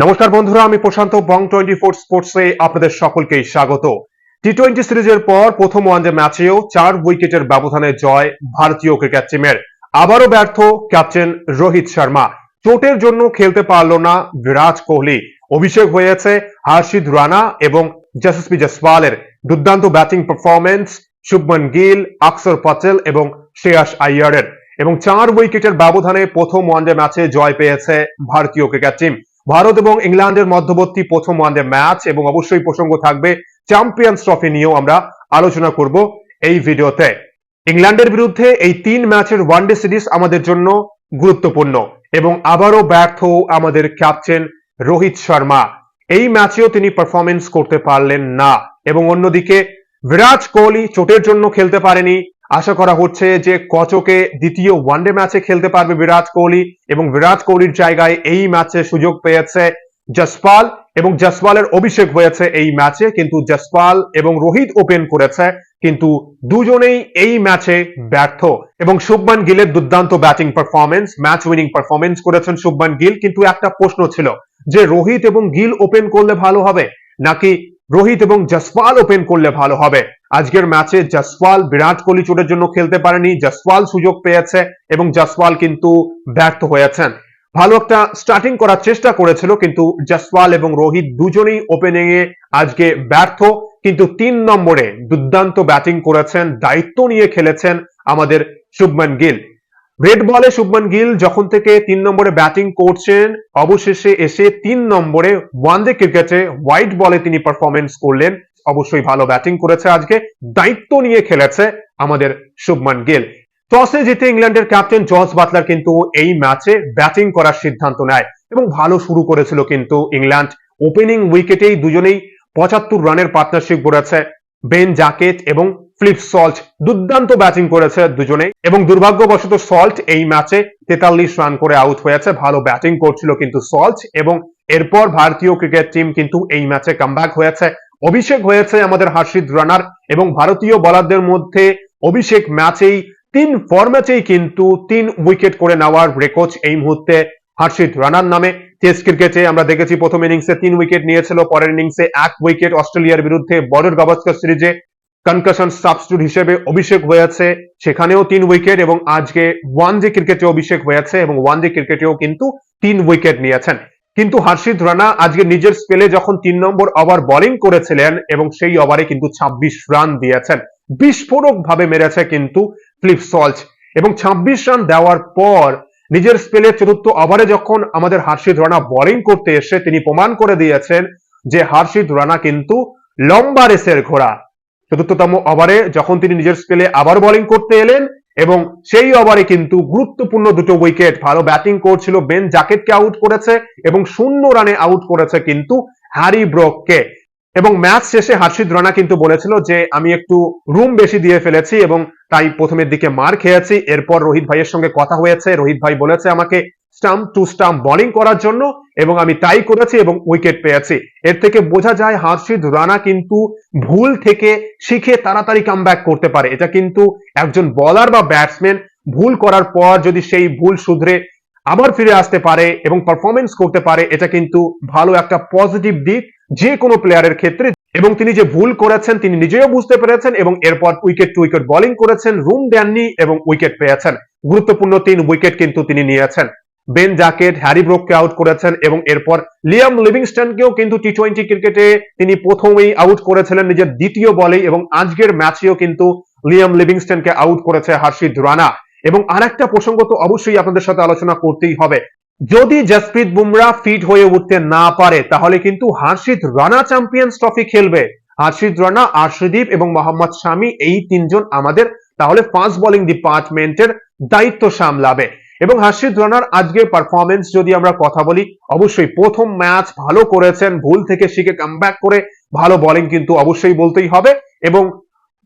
নমস্কার বন্ধুরা, আমি প্রশান্ত বং 24 স্পোর্টসে আপনাদের সকলকেই স্বাগত। টি-20 সিরিজের পর প্রথম ওয়ানডে ম্যাচেও 4 উইকেটের ব্যবধানে জয় ভারতীয় ক্রিকেট টিমের। আবারও ব্যর্থ ক্যাপ্টেন রোহিত শর্মা। চোটের জন্য খেলতে পারল না বিরাট কোহলি। অভিষেক হয়েছে হর্ষিত রানা এবং যশস্বী জয়সওয়ালের। দুর্দান্ত ব্যাটিং পারফরমেন্স শুভমন গিল, অক্ষর পটেল এবং শ্রেয়াস আইয়ারের। এবং 4 উইকেটের ব্যবধানে প্রথম ওয়ানডে ম্যাচে জয় পেয়েছে ভারতীয় ক্রিকেট টিম। ভারত এবং ইংল্যান্ডের মধ্যবর্তী প্রথম ওয়ানডে ম্যাচ এবং অবশ্যই প্রসঙ্গ থাকবে চ্যাম্পিয়ন্স ট্রফি নিয়েও আমরা আলোচনা করব এই ভিডিওতে। ইংল্যান্ডের বিরুদ্ধে এই 3 ম্যাচের ওয়ানডে সিরিজ আমাদের জন্য গুরুত্বপূর্ণ এবং আবারও ব্যর্থ আমাদের ক্যাপ্টেন রোহিত শর্মা। এই ম্যাচেও তিনি পারফরমেন্স করতে পারলেন না এবং অন্যদিকে বিরাট কোহলি চোটের জন্য খেলতে পারেনি। আশা করা হচ্ছে যে কচকে দ্বিতীয় ওয়ানডে ম্যাচে খেলতে পারবে বিরাট কোহলি এবং বিরাট কোহলির জায়গায় এই ম্যাচে সুযোগ পেয়েছে জয়সওয়াল এবং জয়সওয়ালের অভিষেক হয়েছে এই ম্যাচে। কিন্তু জয়সওয়াল এবং রোহিত ওপেন করেছে, কিন্তু দুজনেই এই ম্যাচে ব্যর্থ। এবং শুভমন গিলের দুর্দান্ত batting performance, match winning performance করেছেন শুভমন গিল। কিন্তু একটা প্রশ্ন ছিল যে রোহিত এবং গিল ওপেন করলে ভালো হবে নাকি রোহিত এবং জয়সওয়াল ওপেন করলে ভালো হবে। আজকের ম্যাচে জয়সওয়াল, বিরাট কোহলি চোটের জন্য খেলতে পারেনি, জয়সওয়াল সুযোগ পেয়েছে এবং জয়সওয়াল কিন্তু ব্যর্থ হয়েছেন। ভালো একটা স্টার্টিং করার চেষ্টা করেছিল, কিন্তু জয়সওয়াল এবং রোহিত দুজনেই ওপেনিং এ আজকে ব্যর্থ। কিন্তু 3 নম্বরে দুর্দান্ত ব্যাটিং করেছেন, দায়িত্ব নিয়ে খেলেছেন আমাদের শুভমন গিল। রেড বলে শুভমন গিল যখন থেকে 3 নম্বরে ব্যাটিং করছেন, অবশেষে এসে 3 নম্বরে ওয়ানডে ক্রিকেটে হোয়াইট বলে তিনি পারফরমেন্স করলেন। অবশ্যই ভালো ব্যাটিং করেছে, আজকে দায়িত্ব নিয়ে খেলেছে আমাদের শুভমন গিল। টসে জিতে ইংল্যান্ডের ক্যাপ্টেন জস বাটলার কিন্তু এই ম্যাচে ব্যাটিং করার সিদ্ধান্ত নেয় এবং ভালো শুরু করেছিল কিন্তু ইংল্যান্ড। ওপেনিং উইকেটেই দুজনেই 75 রানের পার্টনারশিপ গড়েছে বেন জ্যাকেট এবং ফিলিপ সল্ট। দুর্দান্ত ব্যাটিং করেছে দুজনেই এবং দুর্ভাগ্যবশত সল্ট এই ম্যাচে 43 রান করে আউট হয়েছে। ভালো ব্যাটিং করছিল কিন্তু সল্ট এবং এরপর ভারতীয় ক্রিকেট টিম কিন্তু এই ম্যাচে কামব্যাক হয়েছে। অভিষেক হয়েছে আমাদের হর্ষিত রানার এবং ভারতীয় বোলারদের মধ্যে অভিষেক ম্যাচেই 3 ফরম্যাটেই কিন্তু 3 উইকেট করে নেওয়ার রেকর্ড এই মুহূর্তে হর্ষিত রানার নামে। টেস্ট ক্রিকেটে আমরা দেখেছি প্রথম ইনিংসে 3 উইকেট নিয়েছিল, পরের ইনিংসে 1 উইকেট অস্ট্রেলিয়ার বিরুদ্ধে বর্ডার গাভাস্কর সিরিজে কনকাশন সাবস্টিটিউট হিসেবে অভিষেক হয়েছে, সেখানেও 3 উইকেট এবং আজকে ওয়ানডে ক্রিকেটে অভিষেক হয়েছে এবং ওয়ানডে ক্রিকেটেও কিন্তু 3 উইকেট নিয়েছেন। কিন্তু হর্ষিত রানা আজকে নিজের স্পেলে যখন 3 নম্বর ওভার বোলিং করেছিলেন এবং সেই ওভারে কিন্তু 26 রান দিয়েছেন। বিস্ফোরক ভাবে মেরেছে কিন্তু ফিলিপ সল্ট এবং 26 রান দেওয়ার পর নিজের স্পেলের চতুর্থ ওভারে যখন আমাদের হর্ষিত রানা বোলিং করতে এসে তিনি প্রমাণ করে দিয়েছেন যে হর্ষিত রানা কিন্তু লম্বা রেসের ঘোড়া। চতুর্থতম ওভারে যখন তিনি নিজের স্পেলে আবার বোলিং করতে এলেন এবং সেই ওভারে কিন্তু গুরুত্বপূর্ণ 2 উইকেট, ভালো ব্যাটিং করছিল বেন জ্যাকেটকে আউট করেছে এবং 0 রানে আউট করেছে কিন্তু হ্যারি ব্রুককে। এবং ম্যাচ শেষে হর্ষিত রানা কিন্তু বলেছিল যে আমি একটু রুম বেশি দিয়ে ফেলেছি এবং তাই প্রথমের দিকে মার খেয়েছি। এরপর রোহিত ভাইয়ের সঙ্গে কথা হয়েছে, রোহিত ভাই বলেছে আমাকে স্টাম্প টু স্টাম্প বোলিং করার জন্য এবং আমি তাই করেছি এবং উইকেট পেয়েছি। এর থেকে বোঝা যায় হর্ষিত রানা কিন্তু ভুল থেকে শিখে তাড়াতাড়ি কামব্যাক করতে পারে। এটা কিন্তু একজন বোলার বা ব্যাটসম্যান ভুল করার পর যদি সেই ভুল শুধরে আবার ফিরে আসতে পারে এবং পারফরমেন্স করতে পারে, এটা কিন্তু ভালো একটা পজিটিভ দিক যে কোনো প্লেয়ারের ক্ষেত্রে। এবং তিনি যে ভুল করেছেন তিনি নিজেও বুঝতে পেরেছেন এবং এরপর উইকেট টু উইকেট বোলিং করেছেন, রুম দেননি এবং উইকেট পেয়েছেন। গুরুত্বপূর্ণ 3 উইকেট কিন্তু তিনি নিয়েছেন। বেন জ্যাকেট, হ্যারি ব্রুককে আউট করেছেন এবং এরপর লিয়াম লিভিংস্টনকেও কিন্তু টি-20 ক্রিকেটে তিনি প্রথমেই আউট করেছিলেন নিজের দ্বিতীয় বলেই এবং আজকের ম্যাচেও কিন্তু লিয়াম লিভিংস্টনকে আউট করেছে হর্ষিত রানা। এবং আরেকটা প্রসঙ্গ তো অবশ্যই আপনাদের সাথে আলোচনা করতেই হবে, যদি জসপ্রীত বুমরা ফিট হয়ে উঠতে না পারে তাহলে কিন্তু হর্ষিত রানা চ্যাম্পিয়ন্স ট্রফি খেলবে। হর্ষিত রানা, আর্শদীপ এবং মোহাম্মদ শামি এই 3 জন আমাদের তাহলে ফাস্ট বোলিং ডিপার্টমেন্টের দায়িত্ব সামলাবে। এবং হর্ষিত রানার আজকে পারফরমেন্স যদি আমরা কথা বলি, অবশ্যই প্রথম ম্যাচ ভালো করেছেন, ভুল থেকে শিখে কামব্যাক করে ভালো বোলিং কিন্তু অবশ্যই বলতেই হবে এবং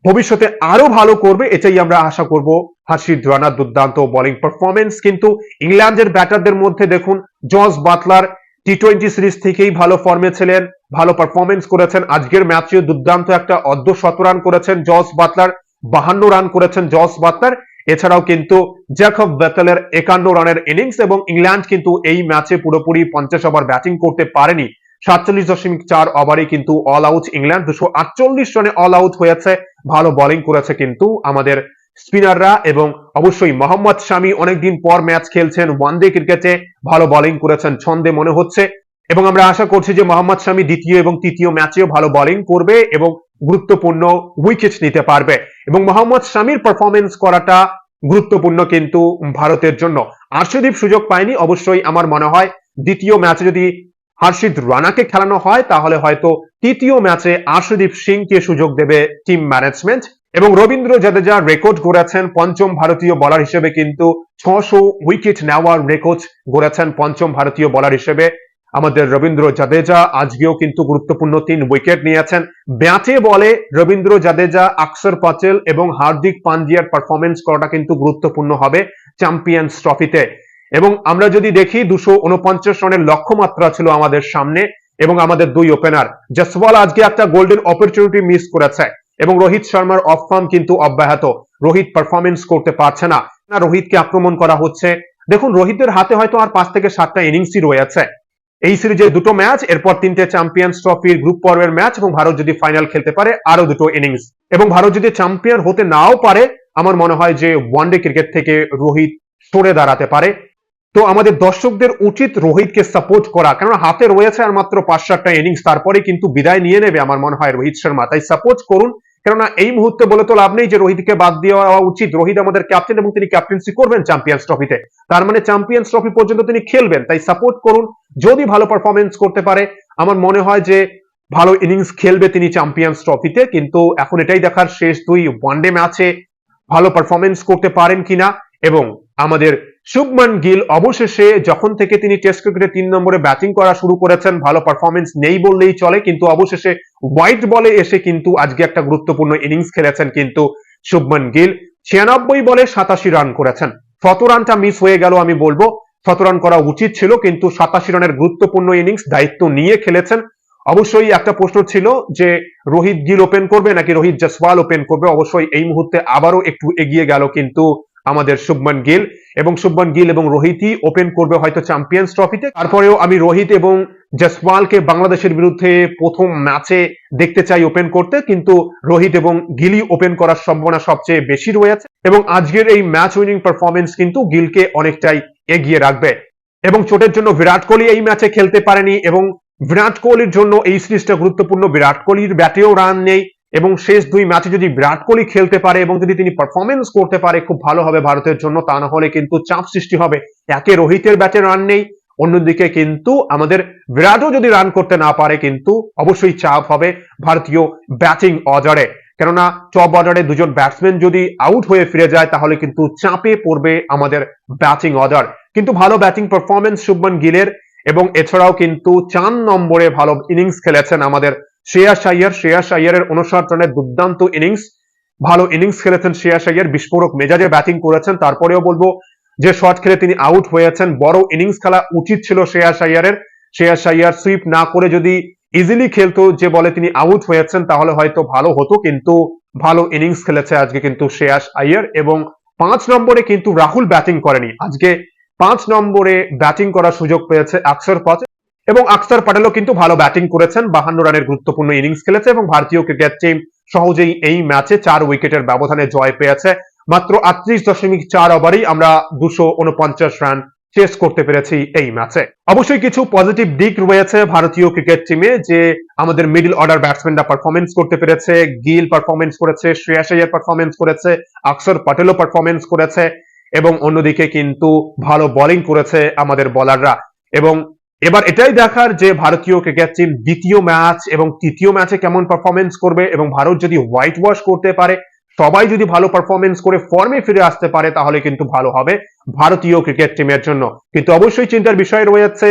ভবিষ্যতে আরো ভালো করবে এটাই আমরা আশা করব। হর্ষিত রানার দুর্দান্ত বোলিং পারফরমেন্স। কিন্তু ইংল্যান্ডের ব্যাটারদের মধ্যে দেখুন জস বাটলার টি-20 সিরিজ থেকেই ভালো ফর্মে ছিলেন, ভালো পারফরমেন্স করেছেন। আজকের ম্যাচেও দুর্দান্ত একটা অর্ধ শতরান করেছেন জস বাটলার, 52 রান করেছেন জস বাটলার এছাড়াও কিন্তু জ্যাকব বেথেলের 51 রানের ইনিংস, এবং ইংল্যান্ড কিন্তু এই ম্যাচে পুরোপুরি 50 ওভার ব্যাটিং করতে পারেনি। 47.4 ওভারে কিন্তু অল আউট ইংল্যান্ড, 248 রানে অল আউট হয়েছে। ভালো বোলিং করেছে কিন্তু আমাদের স্পিনাররা, এবং অবশ্যই মোহাম্মদ শামি অনেকদিন পর ম্যাচ খেলছেন ওয়ানডে ক্রিকেটে, ভালো বোলিং করেছেন ছন্দে মনে হচ্ছে, এবং আমরা আশা করছি যে মোহাম্মদ শামি দ্বিতীয় এবং তৃতীয় ম্যাচেও ভালো বোলিং করবে এবং গুরুত্বপূর্ণ উইকেট নিতে পারবে। এবং মোহাম্মদ শামির পারফরমেন্স করাটা গুরুত্বপূর্ণ কিন্তু ভারতের জন্য। আর্শদীপ সুযোগ পায়নি, অবশ্যই আমার মনে হয় দ্বিতীয় ম্যাচে যদি হর্ষিত রানাকে খেলানো হয় তাহলে হয়তো তৃতীয় ম্যাচে আর্শদীপ সিংকে সুযোগ দেবে টিম ম্যানেজমেন্ট। এবং রবীন্দ্র জাদেজা রেকর্ড গড়েছেন পঞ্চম ভারতীয় বোলার হিসেবে, কিন্তু 600 উইকেট নেওয়ার রেকর্ড গড়েছেন পঞ্চম ভারতীয় বোলার হিসেবে আমাদের রবীন্দ্র জাদেজা। আজকেও কিন্তু গুরুত্বপূর্ণ 3 উইকেট নিয়েছেন। ব্যাটে বলে রবীন্দ্র জাদেজা, অক্ষর প্যাটেল এবং হার্দিক পান্ডিয়ার পারফরমেন্স করাটা কিন্তু গুরুত্বপূর্ণ হবে চ্যাম্পিয়ন্স ট্রফিতে। এবং আমরা যদি দেখি 249 রানের লক্ষ্যমাত্রা ছিল আমাদের সামনে, এবং আমাদের দুই ওপেনার জসওয়াল আজকে একটা গোল্ডেন অপরচুনিটি মিস করেছে, এবং রোহিত শর্মার অফ ফর্ম কিন্তু অব্যাহত। রোহিত পারফরমেন্স করতে পারছে না, রোহিতকে আক্রমণ করা হচ্ছে। দেখুন, রোহিতের হাতে হয়তো আর 5 থেকে 7টা ইনিংসই রয়েছে। এই সিরিজে 2টো ম্যাচ, এরপর 3টে চ্যাম্পিয়ন্স ট্রফির গ্রুপ পর্বের ম্যাচ, এবং ভারত যদি ফাইনাল খেলতে পারে আরো 2টো ইনিংস, এবং ভারত যদি চ্যাম্পিয়ন হতে নাও পারে, আমার মনে হয় যে ওয়ানডে ক্রিকেট থেকে রোহিত সরে দাঁড়াতে পারে। তো আমাদের দর্শকদের উচিত রোহিতকে সাপোর্ট করা, কারণ হাতে রয়েছে আর মাত্র 5-7টা ইনিংস, তারপরে কিন্তু বিদায় নিয়ে নেবে আমার মনে হয় রোহিত শর্মা। তাই সাপোর্ট করুন, কেননা এই মুহূর্তে বলে তো লাভ নেই যে রোহিতকে বাদ দেওয়া উচিত। রোহিত আমাদের ক্যাপ্টেন এবং তিনি ক্যাপ্টেন্সি করবেন চ্যাম্পিয়ন্স ট্রফিতে, তার মানে চ্যাম্পিয়ন্স ট্রফি পর্যন্ত তিনি খেলবেন। তাই সাপোর্ট করুন, যদি ভালো পারফরমেন্স করতে পারে আমার মনে হয় যে ভালো ইনিংস খেলবে তিনি চ্যাম্পিয়ন্স ট্রফিতে। কিন্তু এখন এটাই দেখার শেষ 2 ওয়ানডে ম্যাচে ভালো পারফরমেন্স করতে পারেন কিনা। এবং আমাদের শুভমান গিল অবশেষে যখন থেকে তিনি টেস্ট ক্রিকেটে 3 নম্বরে ব্যাটিং করা শুরু করেছেন, ভালো পারফরমেন্স নেই বললেই চলে, কিন্তু অবশেষে হোয়াইট বলে এসে কিন্তু আজকে একটা গুরুত্বপূর্ণ ইনিংস খেলেছেন কিন্তু শুভমান গিল। 96 বলে 87 রান করেছেন। 7 রানটা মিস হয়ে গেল, আমি বলবো 7 রান করা উচিত ছিল, কিন্তু 87 রানের গুরুত্বপূর্ণ ইনিংস দায়িত্ব নিয়ে খেলেছেন। অবশ্যই একটা প্রশ্ন ছিল যে রোহিত গিল ওপেন করবে নাকি রোহিত জসওয়াল ওপেন করবে। অবশ্যই এই মুহূর্তে আবারও একটু এগিয়ে গেল কিন্তু আমাদের শুভমান গিল, এবং শুভমান গিল এবং রোহিতই ওপেন করবে হয়তো চ্যাম্পিয়ন্স ট্রফিতে। তারপরেও আমি রোহিত এবং জসওয়ালকে বাংলাদেশের বিরুদ্ধে প্রথম ম্যাচে দেখতে চাই ওপেন করতে, কিন্তু রোহিত এবং গিলই ওপেন করার সম্ভাবনা সবচেয়ে বেশি রয়েছে, এবং আজকের এই ম্যাচ উইনিং পারফরমেন্স কিন্তু গিলকে অনেকটাই এগিয়ে রাখবে। এবং চোটের জন্য বিরাট কোহলি এই ম্যাচে খেলতে পারেনি, এবং বিরাট কোহলির জন্য এই সিরিজটা গুরুত্বপূর্ণ। বিরাট কোহলির ব্যাটেও রান নেই, এবং শেষ 2 ম্যাচে যদি বিরাট কোহলি খেলতে পারে এবং যদি তিনি পারফরমেন্স করতে পারে খুব ভালো হবে ভারতের জন্য। তা না হলে কিন্তু চাপ সৃষ্টি হবে। একে রোহিতের ব্যাটে রান নেই, অন্যদিকে কিন্তু আমাদের বিরাটও যদি রান করতে না পারে কিন্তু অবশ্যই চাপ হবে ভারতীয় ব্যাটিং অর্ডারে, কেননা টপ অর্ডারে 2জন ব্যাটসম্যান যদি আউট হয়ে ফিরে যায় তাহলে কিন্তু চাপে পড়বে আমাদের ব্যাটিং অর্ডার। কিন্তু ভালো ব্যাটিং পারফরমেন্স শুভমান গিলের, এবং এছাড়াও কিন্তু 4 নম্বরে ভালো ইনিংস খেলেছেন আমাদের শ্রেয়াস আইয়ার। শ্রেয়াস আইয়ারের 59 রানের দুর্দান্ত ইনিংস, ভালো ইনিংস খেলেছেন শ্রেয়াস আইয়ার, বিস্ফোরক মেজাজে ব্যাটিং করেছেন। তারপরেও বলবো যে শট খেলে তিনি আউট হয়েছেন, বড় ইনিংস খেলা উচিত ছিল শ্রেয়াস আইয়ারের। শ্রেয়াস আইয়ার সুইপ না করে যদি ইজিলি খেলতো যে বলে তিনি আউট হয়েছেন তাহলে হয়তো ভালো হতো, কিন্তু ভালো ইনিংস খেলেছে আজকে কিন্তু শ্রেয়াস আইয়ার। এবং 5 নম্বরে কিন্তু রাহুল ব্যাটিং করেনি আজকে, 5 নম্বরে ব্যাটিং করার সুযোগ পেয়েছে অক্ষর প্যাটেল, এবং অক্ষর প্যাটেলও কিন্তু ভালো ব্যাটিং করেছেন। 52 রানের গুরুত্বপূর্ণ ইনিংস খেলেছে, এবং ভারতীয় ক্রিকেট টিম সহজেই এই ম্যাচে 4 উইকেটের ব্যবধানে জয় পেয়েছে। মাত্র 38.4 ওভারেই আমরা 249 রান চেস করতে পেরেছি এই ম্যাচে। অবশ্যই কিছু পজিটিভ দিক রয়েছে ভারতীয় ক্রিকেট টিমে, যে আমাদের মিডল অর্ডার ব্যাটসম্যানরা পারফরমেন্স করতে পেরেছে। গিল পারফরমেন্স করেছে, শ্রেয়াস আইয়ার পারফরমেন্স করেছে, অক্ষর প্যাটেলও পারফরমেন্স করেছে, এবং অন্যদিকে কিন্তু ভালো বোলিং করেছে আমাদের বোলাররা। এবং এবার এটাই দেখার যে ভারতীয় ক্রিকেট টিম দ্বিতীয় ম্যাচ এবং তৃতীয় ম্যাচে কেমন পারফরমেন্স করবে, এবং ভারত যদি হোয়াইট ওয়াশ করতে পারে, সবাই যদি ভালো পারফরমেন্স করে ফর্মে ফিরে আসতে পারে তাহলে কিন্তু ভালো হবে ভারতীয় ক্রিকেট টিমের জন্য। কিন্তু অবশ্যই চিন্তার বিষয় রয়েছে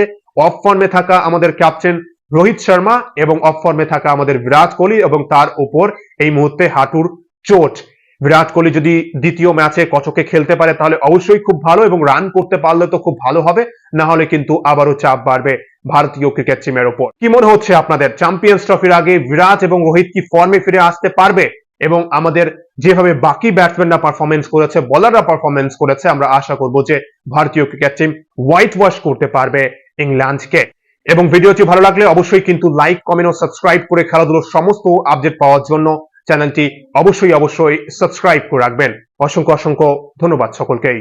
অফ ফর্মে থাকা আমাদের ক্যাপ্টেন রোহিত শর্মা এবং অফ ফর্মে থাকা আমাদের বিরাট কোহলি, এবং তার উপর এই মুহূর্তে হাঁটুর চোট। বিরাট কোহলি যদি দ্বিতীয় ম্যাচে কচকে খেলতে পারে তাহলে অবশ্যই খুব ভালো, এবং রান করতে পারলে তো খুব ভালো হবে, না হলে কিন্তু আবারও চাপ বাড়বে ভারতীয় ক্রিকেট টিমের উপর। কি মনে হচ্ছে আপনাদের, চ্যাম্পিয়ন্স ট্রফির আগে বিরাট এবং রোহিত কি ফর্মে ফিরে আসতে পারবে? এবং আমাদের যেভাবে বাকি ব্যাটসম্যানরা পারফরমেন্স করেছে, বোলাররা পারফরমেন্স করেছে, আমরা আশা করব যে ভারতীয় ক্রিকেট টিম হোয়াইট ওয়াশ করতে পারবে ইংল্যান্ডকে। এবং ভিডিওটি ভালো লাগলে অবশ্যই কিন্তু লাইক, কমেন্ট ও সাবস্ক্রাইব করে খেলাধুলোর সমস্ত আপডেট পাওয়ার জন্য চ্যানেলটি অবশ্যই সাবস্ক্রাইব করে রাখবেন। অসংখ্য ধন্যবাদ সকলকেই।